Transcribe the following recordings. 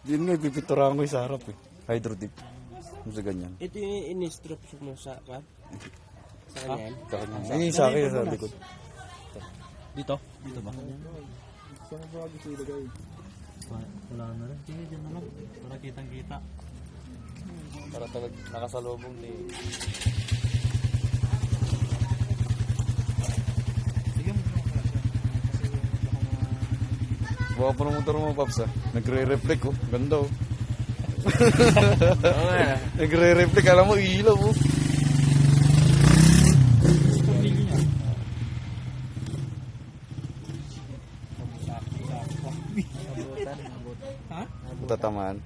Yun nga, pipinturahan ko yung sa harap eh. Hydro dip. Sa ganyan. Ito yung in-strip mo sa kan? Sa kanyan? Sa kanyan. Ayun yung sa akin, sa likod. Dito? Dito ba? Wala na rin. Sige, dyan na lang. Para kitang-kita. Para talaga nakasalubong ni... Buka pa ng motor mo, Paps, ah. Nagre-reflect, oh. Ganda, oh. Nagre-reflect, alam mo, ilaw, oh. Ha? Tatamaan.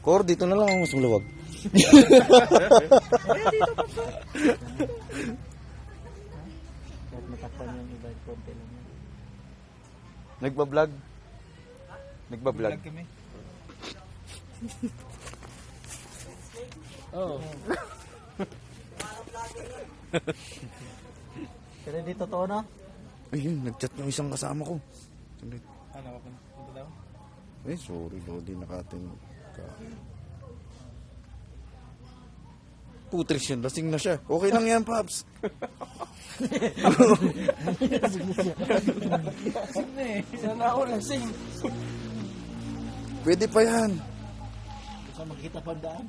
Kor, dito na lang ang mas maluwag. Kahit matakpan yung iba, konti lang yan. Nagbablog? Nagbablog? kami. Oo. Pero di totoo na? Ayun, nag-chat yung isang kasama ko. Saglit. Ano, punta daw? Eh, sorry, Lodi, nakatin ka. Putris yun, lasing na siya. Okay lang yan, Paps. Sana ako lasing. Pwede pa yan. Gusto makikita pa ang daan.